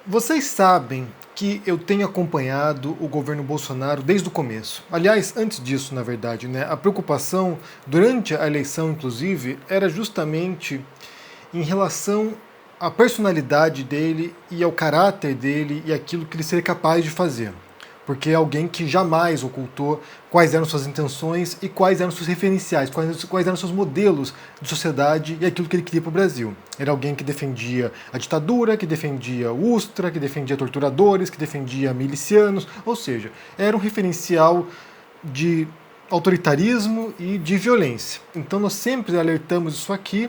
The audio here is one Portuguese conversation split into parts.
Vocês sabem que eu tenho acompanhado o governo Bolsonaro desde o começo. Aliás, antes disso, na verdade, né? A preocupação durante a eleição, inclusive, era justamente em relação à personalidade dele e ao caráter dele e aquilo que ele seria capaz de fazer. Porque é alguém que jamais ocultou quais eram suas intenções e quais eram seus referenciais, quais eram seus modelos de sociedade e aquilo que ele queria para o Brasil. Era alguém que defendia a ditadura, que defendia o Ustra, que defendia torturadores, que defendia milicianos, ou seja, era um referencial de autoritarismo e de violência. Então nós sempre alertamos isso aqui.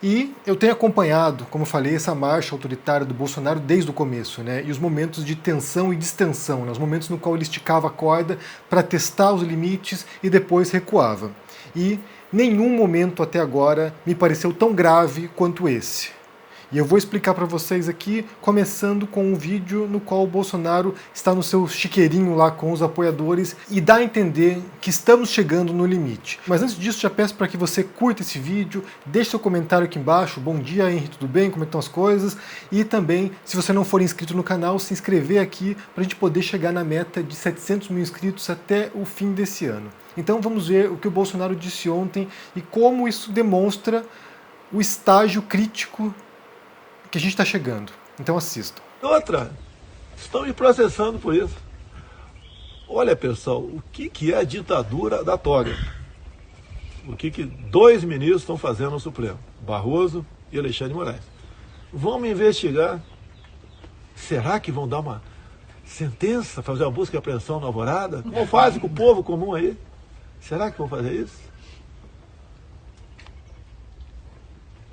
E eu tenho acompanhado, como eu falei, essa marcha autoritária do Bolsonaro desde o começo, né? E os momentos de tensão e distensão, né? Os momentos no qual ele esticava a corda para testar os limites e depois recuava. E nenhum momento até agora me pareceu tão grave quanto esse. E eu vou explicar para vocês aqui, começando com um vídeo no qual o Bolsonaro está no seu chiqueirinho lá com os apoiadores e dá a entender que estamos chegando no limite. Mas antes disso, já peço para que você curta esse vídeo, deixe seu comentário aqui embaixo. Bom dia, Henry, tudo bem? Como estão as coisas? E também, se você não for inscrito no canal, se inscrever aqui para a gente poder chegar na meta de 700 mil inscritos até o fim desse ano. Então vamos ver o que o Bolsonaro disse ontem e como isso demonstra o estágio crítico que a gente está chegando. Então assistam. Outra, estão me processando por isso. Olha, pessoal, o que é a ditadura da toga? O que dois ministros estão fazendo no Supremo? Barroso e Alexandre de Moraes. Vão me investigar? Será que vão dar uma sentença, fazer uma busca e apreensão na Alvorada? Como fazem com o povo comum aí? Será que vão fazer isso?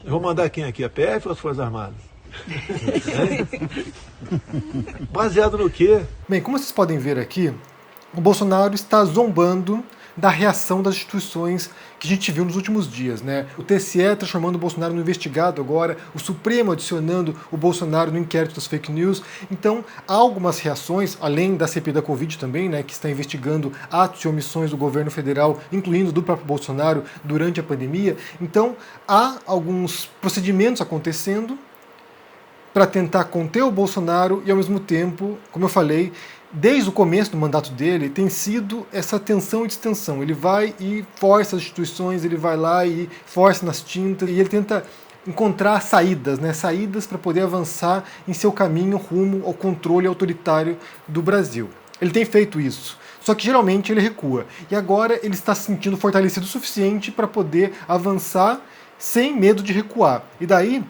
Eu vou mandar quem aqui? A PF ou as Forças Armadas? Baseado no quê? Bem, como vocês podem ver aqui, o Bolsonaro está zombando da reação das instituições que a gente viu nos últimos dias, né? O TSE transformando o Bolsonaro no investigado agora, o Supremo adicionando o Bolsonaro no inquérito das fake news. Então, há algumas reações, além da CPI da Covid também, né, que está investigando atos e omissões do governo federal, incluindo do próprio Bolsonaro, durante a pandemia. Então, há alguns procedimentos acontecendo para tentar conter o Bolsonaro e, ao mesmo tempo, como eu falei, desde o começo do mandato dele, tem sido essa tensão e distensão. Ele vai e força as instituições, ele vai lá e força nas tintas, e ele tenta encontrar saídas, né? Saídas para poder avançar em seu caminho rumo ao controle autoritário do Brasil. Ele tem feito isso. Só que geralmente ele recua. E agora ele está se sentindo fortalecido o suficiente para poder avançar sem medo de recuar. E daí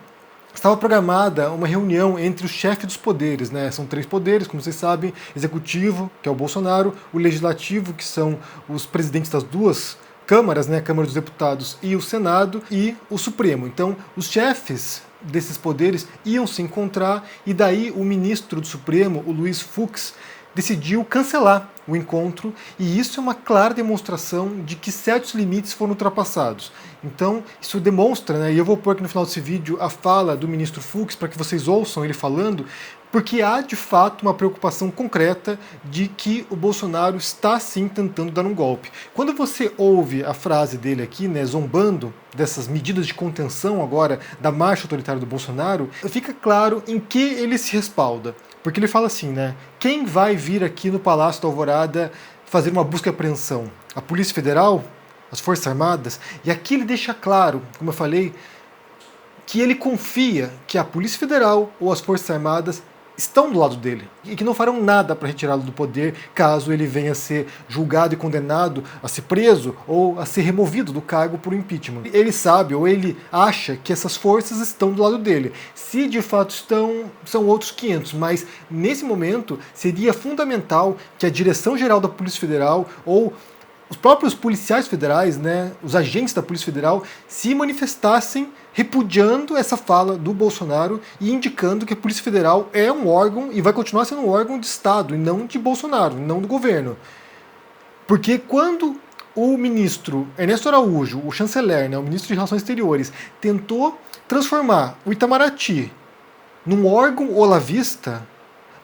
estava programada uma reunião entre os chefes dos poderes, né? São três poderes, como vocês sabem: executivo, que é o Bolsonaro, o legislativo, que são os presidentes das duas câmaras, né? A Câmara dos Deputados e o Senado, e o Supremo. Então, os chefes desses poderes iam se encontrar, e daí o ministro do Supremo, o Luiz Fux, decidiu cancelar o encontro, e isso é uma clara demonstração de que certos limites foram ultrapassados. Então, isso demonstra, né, e eu vou pôr aqui no final desse vídeo a fala do ministro Fux para que vocês ouçam ele falando, porque há de fato uma preocupação concreta de que o Bolsonaro está sim tentando dar um golpe. Quando você ouve a frase dele aqui, né, zombando dessas medidas de contenção agora da marcha autoritária do Bolsonaro, fica claro em que ele se respalda. Porque ele fala assim, né? Quem vai vir aqui no Palácio da Alvorada fazer uma busca e apreensão? A Polícia Federal? As Forças Armadas? E aqui ele deixa claro, como eu falei, que ele confia que a Polícia Federal ou as Forças Armadas estão do lado dele e que não farão nada para retirá-lo do poder caso ele venha a ser julgado e condenado a ser preso ou a ser removido do cargo por impeachment. Ele sabe ou ele acha que essas forças estão do lado dele. Se de fato estão, são outros 500, mas nesse momento seria fundamental que a Direção-Geral da Polícia Federal ou os próprios policiais federais, né, os agentes da Polícia Federal, se manifestassem repudiando essa fala do Bolsonaro e indicando que a Polícia Federal é um órgão e vai continuar sendo um órgão de Estado e não de Bolsonaro, não do governo. Porque quando o ministro Ernesto Araújo, o chanceler, né, o ministro de Relações Exteriores, tentou transformar o Itamaraty num órgão olavista,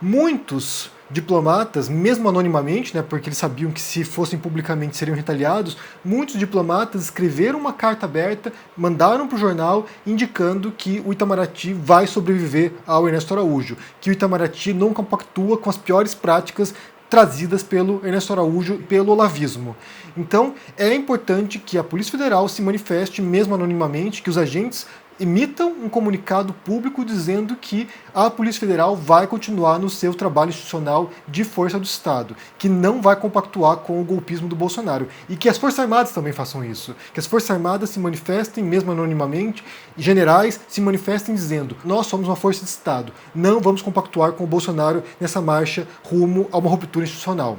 Muitos diplomatas, mesmo anonimamente, né, porque eles sabiam que se fossem publicamente seriam retaliados, muitos diplomatas escreveram uma carta aberta, mandaram para o jornal indicando que o Itamaraty vai sobreviver ao Ernesto Araújo, que o Itamaraty não compactua com as piores práticas trazidas pelo Ernesto Araújo e pelo olavismo. Então, é importante que a Polícia Federal se manifeste, mesmo anonimamente, que os agentes emitam um comunicado público dizendo que a Polícia Federal vai continuar no seu trabalho institucional de força do Estado, que não vai compactuar com o golpismo do Bolsonaro, e que as Forças Armadas também façam isso, que as Forças Armadas se manifestem, mesmo anonimamente, generais se manifestem dizendo: nós somos uma força de Estado, não vamos compactuar com o Bolsonaro nessa marcha rumo a uma ruptura institucional.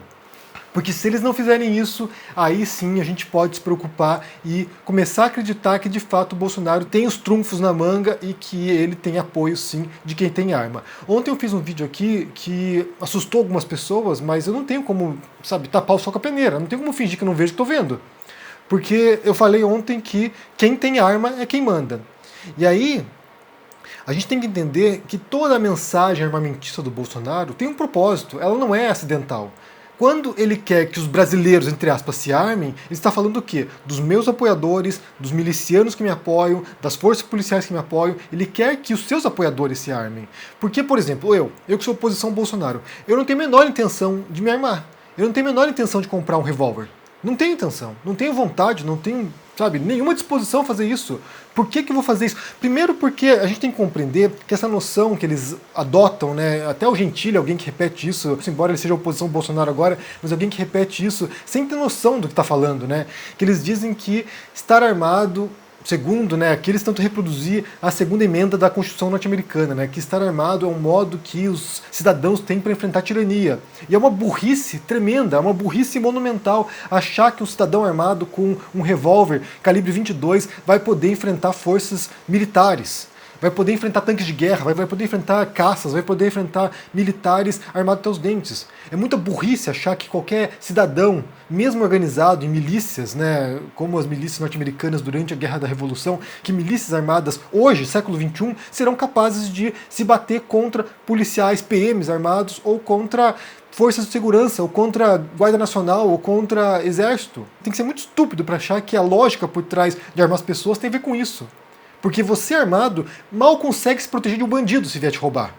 Porque se eles não fizerem isso, aí sim a gente pode se preocupar e começar a acreditar que de fato o Bolsonaro tem os trunfos na manga e que ele tem apoio sim de quem tem arma. Ontem eu fiz um vídeo aqui que assustou algumas pessoas, mas eu não tenho como, sabe, tapar o sol com a peneira, não tenho como fingir que eu não vejo o que estou vendo. Porque eu falei ontem que quem tem arma é quem manda. E aí, a gente tem que entender que toda a mensagem armamentista do Bolsonaro tem um propósito, ela não é acidental. Quando ele quer que os brasileiros, entre aspas, se armem, ele está falando do quê? Dos meus apoiadores, dos milicianos que me apoiam, das forças policiais que me apoiam. Ele quer que os seus apoiadores se armem. Porque, por exemplo, eu que sou oposição ao Bolsonaro, eu não tenho a menor intenção de me armar. Eu não tenho a menor intenção de comprar um revólver. Não tenho intenção, não tenho vontade, não tenho, sabe, nenhuma disposição a fazer isso. Por que eu vou fazer isso? Primeiro porque a gente tem que compreender que essa noção que eles adotam, né, até o Gentili, alguém que repete isso, embora ele seja oposição ao Bolsonaro agora, mas alguém que repete isso sem ter noção do que está falando, né, que eles dizem que estar armado, segundo, né, aqui eles tentam reproduzir a segunda emenda da Constituição norte-americana, né, que estar armado é um modo que os cidadãos têm para enfrentar a tirania. E é uma burrice tremenda, é uma burrice monumental achar que um cidadão armado com um revólver calibre 22 vai poder enfrentar forças militares. Vai poder enfrentar tanques de guerra, vai poder enfrentar caças, vai poder enfrentar militares armados até os dentes. É muita burrice achar que qualquer cidadão, mesmo organizado em milícias, né, como as milícias norte-americanas durante a Guerra da Revolução, que milícias armadas hoje, século XXI, serão capazes de se bater contra policiais PMs armados ou contra forças de segurança, ou contra a Guarda Nacional, ou contra exército. Tem que ser muito estúpido para achar que a lógica por trás de armar as pessoas tem a ver com isso. Porque você armado mal consegue se proteger de um bandido se vier te roubar.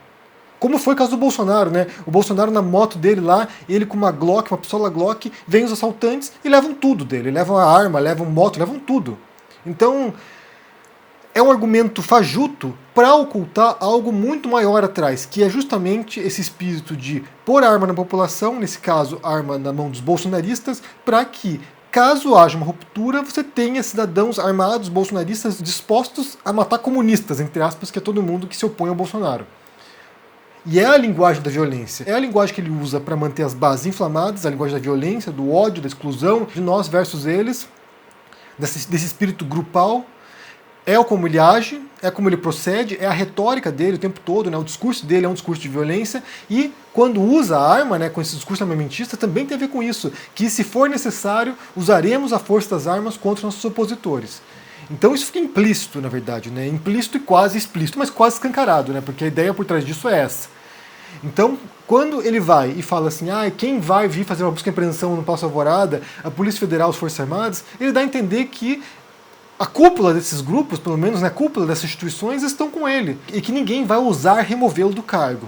Como foi o caso do Bolsonaro, né? O Bolsonaro na moto dele lá, ele com uma Glock, uma pistola Glock, vem os assaltantes e levam tudo dele. Levam a arma, levam moto, levam tudo. Então, é um argumento fajuto para ocultar algo muito maior atrás, que é justamente esse espírito de pôr arma na população, nesse caso, arma na mão dos bolsonaristas, para que caso haja uma ruptura, você tenha cidadãos armados, bolsonaristas, dispostos a matar comunistas, entre aspas, que é todo mundo que se opõe ao Bolsonaro. E é a linguagem da violência. É a linguagem que ele usa para manter as bases inflamadas, a linguagem da violência, do ódio, da exclusão, de nós versus eles, desse espírito grupal. É como ele age, é como ele procede, é a retórica dele o tempo todo, né? O discurso dele é um discurso de violência e quando usa a arma, né, com esse discurso armamentista, também tem a ver com isso, que se for necessário, usaremos a força das armas contra nossos opositores. Então isso fica implícito, na verdade, né? Implícito e quase explícito, mas quase escancarado, né? Porque a ideia por trás disso é essa. Então, quando ele vai e fala assim, quem vai vir fazer uma busca e apreensão no Palácio Alvorada, a Polícia Federal, as Forças Armadas, ele dá a entender que a cúpula desses grupos, pelo menos, né, a cúpula dessas instituições, estão com ele. E que ninguém vai ousar removê-lo do cargo.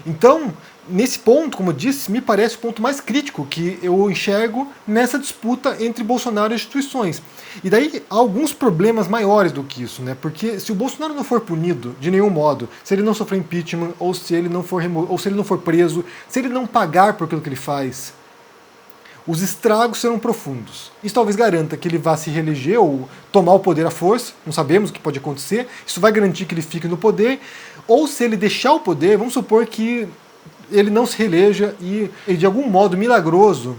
Então, nesse ponto, como eu disse, me parece o ponto mais crítico que eu enxergo nessa disputa entre Bolsonaro e instituições. E daí há alguns problemas maiores do que isso, né? Porque se o Bolsonaro não for punido de nenhum modo, se ele não sofrer impeachment, ou se ele não for ou se ele não for preso, se ele não pagar por aquilo que ele faz, os estragos serão profundos. Isso talvez garanta que ele vá se reeleger ou tomar o poder à força, não sabemos o que pode acontecer, isso vai garantir que ele fique no poder, ou se ele deixar o poder, vamos supor que ele não se reeleja e de algum modo milagroso,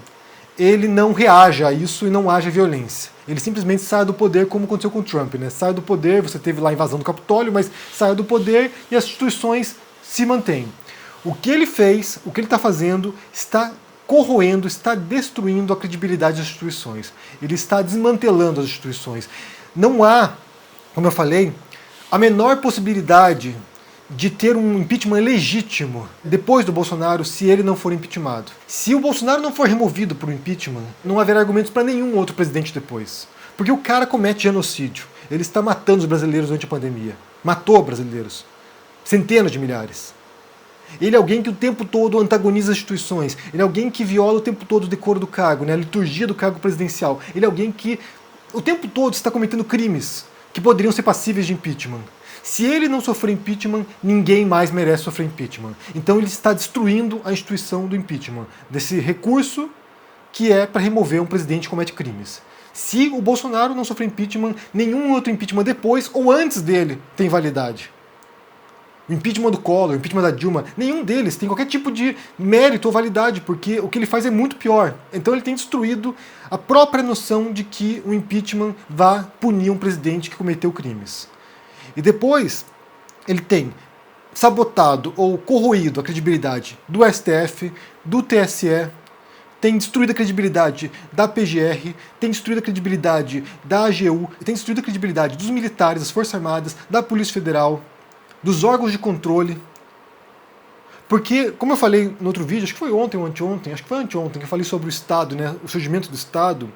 ele não reaja a isso e não haja violência. Ele simplesmente sai do poder como aconteceu com o Trump, né? Sai do poder, você teve lá a invasão do Capitólio, mas sai do poder e as instituições se mantêm. O que ele fez, o que ele está fazendo, está corroendo, está destruindo a credibilidade das instituições. Ele está desmantelando as instituições. Não há, como eu falei, a menor possibilidade de ter um impeachment legítimo depois do Bolsonaro, se ele não for impeachmentado. Se o Bolsonaro não for removido por um impeachment, não haverá argumentos para nenhum outro presidente depois. Porque o cara comete genocídio. Ele está matando os brasileiros durante a pandemia. Matou brasileiros. Centenas de milhares. Ele é alguém que o tempo todo antagoniza as instituições. Ele é alguém que viola o tempo todo o decoro do cargo, né, a liturgia do cargo presidencial. Ele é alguém que o tempo todo está cometendo crimes que poderiam ser passíveis de impeachment. Se ele não sofrer impeachment, ninguém mais merece sofrer impeachment. Então ele está destruindo a instituição do impeachment, desse recurso que é para remover um presidente que comete crimes. Se o Bolsonaro não sofrer impeachment, nenhum outro impeachment depois ou antes dele tem validade. O impeachment do Collor, o impeachment da Dilma, nenhum deles tem qualquer tipo de mérito ou validade, porque o que ele faz é muito pior. Então ele tem destruído a própria noção de que o impeachment vá punir um presidente que cometeu crimes. E depois ele tem sabotado ou corroído a credibilidade do STF, do TSE, tem destruído a credibilidade da PGR, tem destruído a credibilidade da AGU, tem destruído a credibilidade dos militares, das Forças Armadas, da Polícia Federal, dos órgãos de controle. Porque, como eu falei no outro vídeo, acho que foi ontem ou anteontem, acho que foi anteontem, que eu falei sobre o Estado, né, o surgimento do Estado,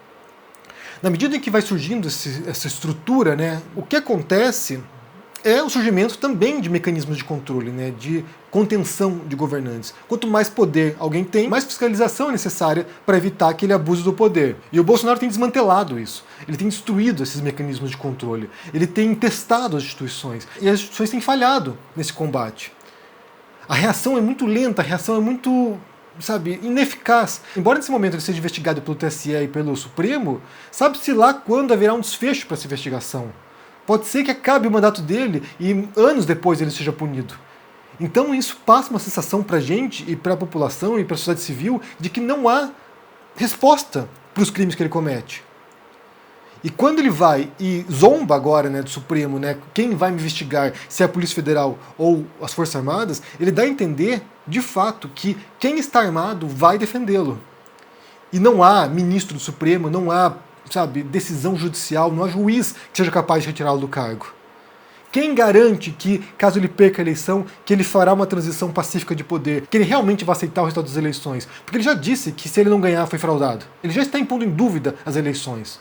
na medida em que vai surgindo essa estrutura, né, o que acontece é o surgimento também de mecanismos de controle, né, de contenção de governantes. Quanto mais poder alguém tem, mais fiscalização é necessária para evitar que ele abuse do poder. E o Bolsonaro tem desmantelado isso. Ele tem destruído esses mecanismos de controle. Ele tem testado as instituições. E as instituições têm falhado nesse combate. A reação é muito lenta, a reação é muito, ineficaz. Embora nesse momento ele seja investigado pelo TSE e pelo Supremo, sabe-se lá quando haverá um desfecho para essa investigação. Pode ser que acabe o mandato dele e anos depois ele seja punido. Então isso passa uma sensação para a gente e para a população e para a sociedade civil de que não há resposta para os crimes que ele comete. E quando ele vai e zomba agora, né, do Supremo, né, quem vai me investigar, se é a Polícia Federal ou as Forças Armadas, ele dá a entender, de fato, que quem está armado vai defendê-lo. E não há ministro do Supremo, não há decisão judicial, não há juiz que seja capaz de retirá-lo do cargo. Quem garante que, caso ele perca a eleição, que ele fará uma transição pacífica de poder, que ele realmente vai aceitar o resultado das eleições? Porque ele já disse que se ele não ganhar foi fraudado. Ele já está impondo em dúvida as eleições.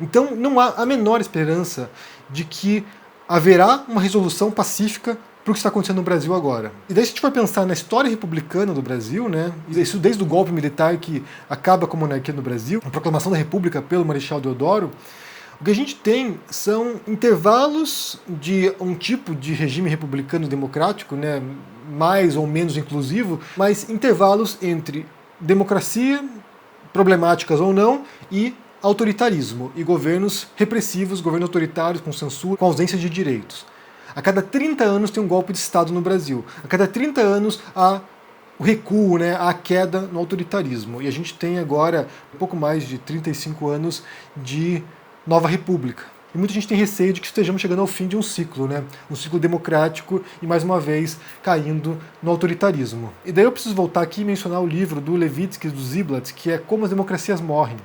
Então não há a menor esperança de que haverá uma resolução pacífica para o que está acontecendo no Brasil agora. E daí se a gente for pensar na história republicana do Brasil, né, isso desde o golpe militar que acaba com a monarquia no Brasil, a proclamação da República pelo Marechal Deodoro, o que a gente tem são intervalos de um tipo de regime republicano democrático, né, mais ou menos inclusivo, mas intervalos entre democracia, problemáticas ou não, e autoritarismo, e governos repressivos, governos autoritários, com censura, com ausência de direitos. A cada 30 anos tem um golpe de Estado no Brasil. A cada 30 anos há o recuo, né, a queda no autoritarismo. E a gente tem agora um pouco mais de 35 anos de nova república. E muita gente tem receio de que estejamos chegando ao fim de um ciclo, né? Um ciclo democrático e, mais uma vez, caindo no autoritarismo. E daí eu preciso voltar aqui e mencionar o livro do Levitsky e do Ziblatt, que é Como as Democracias Morrem.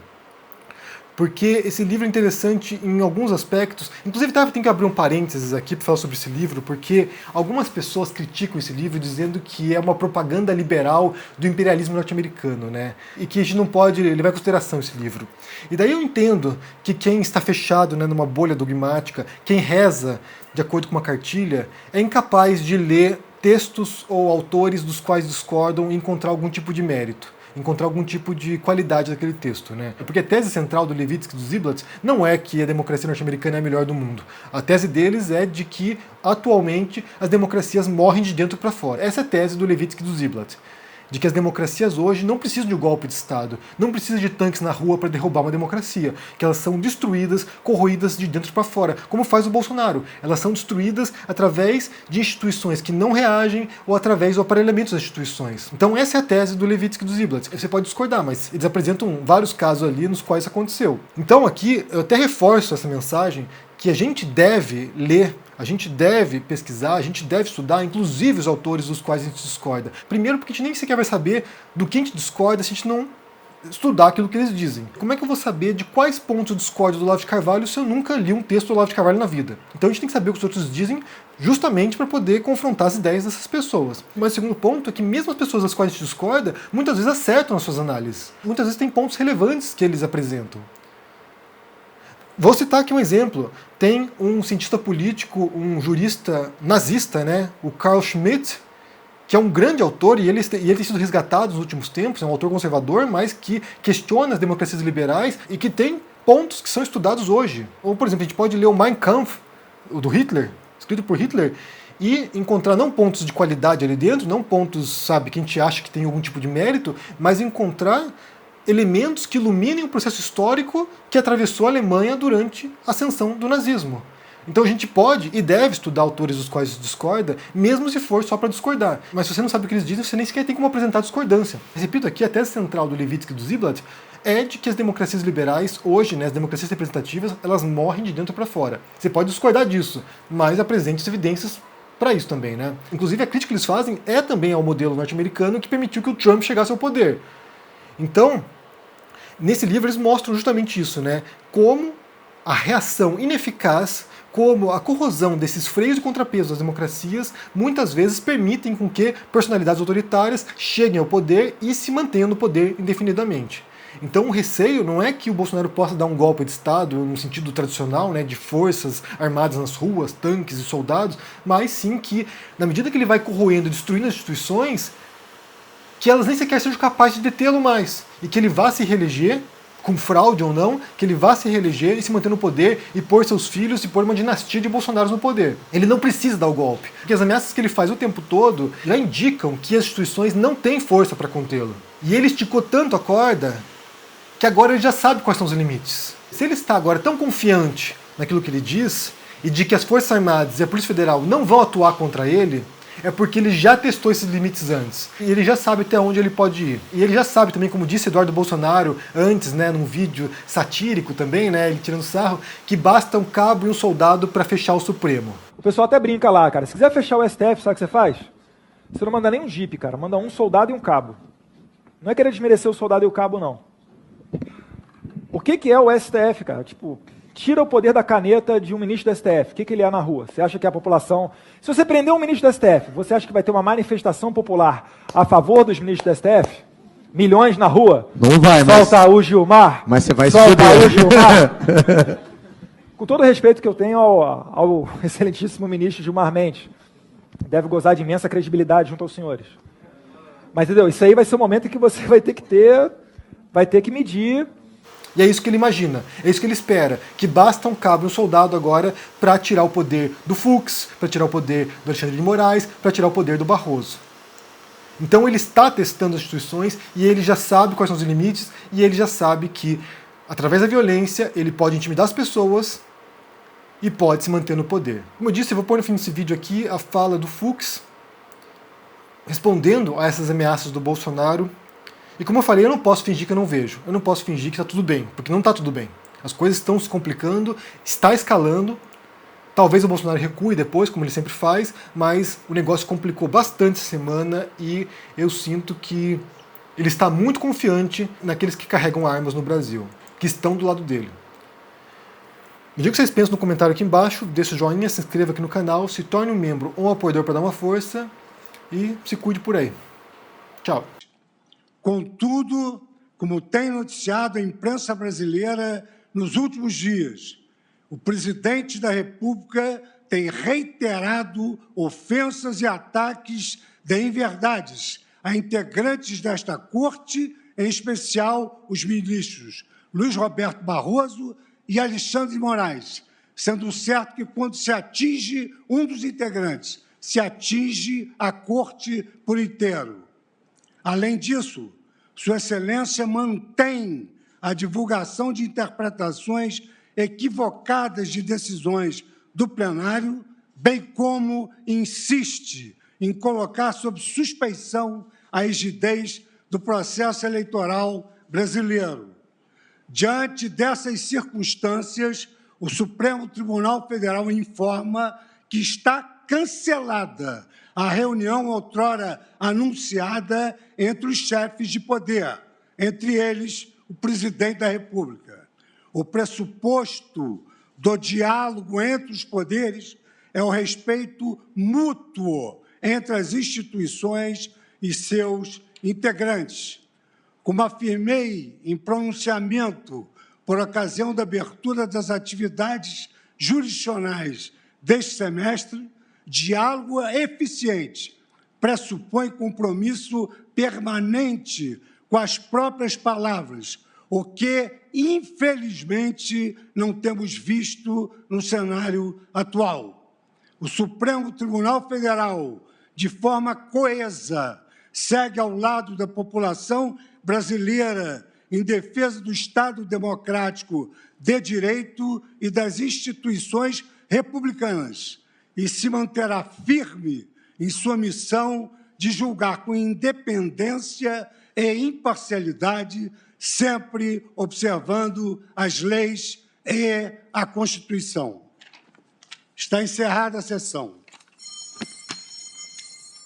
Porque esse livro é interessante em alguns aspectos. Inclusive, tem que abrir um parênteses aqui para falar sobre esse livro, porque algumas pessoas criticam esse livro dizendo que é uma propaganda liberal do imperialismo norte-americano, né? E que a gente não pode levar em consideração esse livro. E daí eu entendo que quem está fechado, né, numa bolha dogmática, quem reza de acordo com uma cartilha, é incapaz de ler textos ou autores dos quais discordam e encontrar algum tipo de mérito, encontrar algum tipo de qualidade daquele texto, né? Porque a tese central do Levitsky e do Ziblatt não é que a democracia norte-americana é a melhor do mundo. A tese deles é de que, atualmente, as democracias morrem de dentro para fora. Essa é a tese do Levitsky e do Ziblatt. De que as democracias hoje não precisam de um golpe de Estado, não precisam de tanques na rua para derrubar uma democracia, que elas são destruídas, corroídas de dentro para fora, como faz o Bolsonaro. Elas são destruídas através de instituições que não reagem ou através do aparelhamento das instituições. Então essa é a tese do Levitsky e do Ziblatt. Você pode discordar, mas eles apresentam vários casos ali nos quais isso aconteceu. Então aqui eu até reforço essa mensagem que a gente deve ler, a gente deve pesquisar, a gente deve estudar, inclusive os autores dos quais a gente discorda. Primeiro porque a gente nem sequer vai saber do que a gente discorda se a gente não estudar aquilo que eles dizem. Como é que eu vou saber de quais pontos eu discordo do Olavo de Carvalho se eu nunca li um texto do Olavo de Carvalho na vida? Então a gente tem que saber o que os outros dizem justamente para poder confrontar as ideias dessas pessoas. Mas o segundo ponto é que mesmo as pessoas das quais a gente discorda, muitas vezes acertam as suas análises. Muitas vezes tem pontos relevantes que eles apresentam. Vou citar aqui um exemplo. Tem um cientista político, um jurista nazista, né, o Carl Schmitt, que é um grande autor, e ele tem sido resgatado nos últimos tempos, é um autor conservador, mas que questiona as democracias liberais e que tem pontos que são estudados hoje. Ou, por exemplo, a gente pode ler o Mein Kampf, do Hitler, escrito por Hitler, e encontrar não pontos de qualidade ali dentro, não pontos, sabe, que a gente acha que tem algum tipo de mérito, mas encontrar elementos que iluminem o processo histórico que atravessou a Alemanha durante a ascensão do nazismo. Então a gente pode e deve estudar autores dos quais discorda, mesmo se for só para discordar. Mas se você não sabe o que eles dizem, você nem sequer tem como apresentar discordância. Repito aqui, a tese central do Levitsky e do Ziblatt é de que as democracias liberais, hoje, né, as democracias representativas, elas morrem de dentro para fora. Você pode discordar disso, mas apresente as evidências para isso também, né? Inclusive a crítica que eles fazem é também ao modelo norte-americano que permitiu que o Trump chegasse ao poder. Então, nesse livro eles mostram justamente isso, né? Como a reação ineficaz, como a corrosão desses freios e contrapesos das democracias muitas vezes permitem com que personalidades autoritárias cheguem ao poder e se mantenham no poder indefinidamente. Então o receio não é que o Bolsonaro possa dar um golpe de Estado no sentido tradicional, né, de forças armadas nas ruas, tanques e soldados, mas sim que, na medida que ele vai corroendo e destruindo as instituições, que elas nem sequer sejam capazes de detê-lo mais, e que ele vá se reeleger, com fraude ou não, que ele vá se reeleger e se manter no poder e pôr seus filhos e pôr uma dinastia de Bolsonaros no poder. Ele não precisa dar o golpe, porque as ameaças que ele faz o tempo todo já indicam que as instituições não têm força para contê-lo. E ele esticou tanto a corda que agora ele já sabe quais são os limites. Se ele está agora tão confiante naquilo que ele diz, e de que as Forças Armadas e a Polícia Federal não vão atuar contra ele, é porque ele já testou esses limites antes. E ele já sabe até onde ele pode ir. E ele já sabe também, como disse Eduardo Bolsonaro antes, né, num vídeo satírico também, né, ele tirando sarro, que basta um cabo e um soldado para fechar o Supremo. O pessoal até brinca lá, cara. Se quiser fechar o STF, sabe o que você faz? Você não manda nem um jipe, cara. Manda um soldado e um cabo. Não é querer desmerecer o soldado e o cabo, não. O que é o STF, cara? Tipo, tira o poder da caneta de um ministro do STF. O que ele é na rua? Você acha que a população... Se você prender um ministro do STF, você acha que vai ter uma manifestação popular a favor dos ministros do STF? Milhões na rua? Não vai, Solta o Gilmar. Mas você vai se Solta fuder. o Gilmar. Com todo o respeito que eu tenho ao excelentíssimo ministro Gilmar Mendes, deve gozar de imensa credibilidade junto aos senhores. Mas, entendeu? Isso aí vai ser o momento em que você vai ter que medir. E é isso que ele imagina, é isso que ele espera, que basta um cabo e um soldado agora para tirar o poder do Fux, para tirar o poder do Alexandre de Moraes, para tirar o poder do Barroso. Então ele está testando as instituições e ele já sabe quais são os limites e ele já sabe que, através da violência, ele pode intimidar as pessoas e pode se manter no poder. Como eu disse, eu vou pôr no fim desse vídeo aqui a fala do Fux, respondendo a essas ameaças do Bolsonaro. E como eu falei, eu não posso fingir que eu não vejo. Eu não posso fingir que está tudo bem, porque não está tudo bem. As coisas estão se complicando, está escalando. Talvez o Bolsonaro recue depois, como ele sempre faz, mas o negócio complicou bastante essa semana e eu sinto que ele está muito confiante naqueles que carregam armas no Brasil, que estão do lado dele. Me diga o que vocês pensam no comentário aqui embaixo, deixa o joinha, se inscreva aqui no canal, se torne um membro ou um apoiador para dar uma força e se cuide por aí. Tchau. Contudo, como tem noticiado a imprensa brasileira nos últimos dias, o presidente da República tem reiterado ofensas e ataques de inverdades a integrantes desta corte, em especial os ministros Luiz Roberto Barroso e Alexandre de Moraes, sendo certo que quando se atinge um dos integrantes, se atinge a corte por inteiro. Além disso, Sua Excelência mantém a divulgação de interpretações equivocadas de decisões do plenário, bem como insiste em colocar sob suspeição a rigidez do processo eleitoral brasileiro. Diante dessas circunstâncias, o Supremo Tribunal Federal informa que está cancelada a reunião outrora anunciada entre os chefes de poder, entre eles o presidente da República. O pressuposto do diálogo entre os poderes é o respeito mútuo entre as instituições e seus integrantes. Como afirmei em pronunciamento por ocasião da abertura das atividades jurisdicionais deste semestre, diálogo eficiente pressupõe compromisso permanente com as próprias palavras, o que, infelizmente, não temos visto no cenário atual. O Supremo Tribunal Federal, de forma coesa, segue ao lado da população brasileira em defesa do Estado democrático de direito e das instituições republicanas e se manterá firme em sua missão de julgar com independência e imparcialidade, sempre observando as leis e a Constituição. Está encerrada a sessão.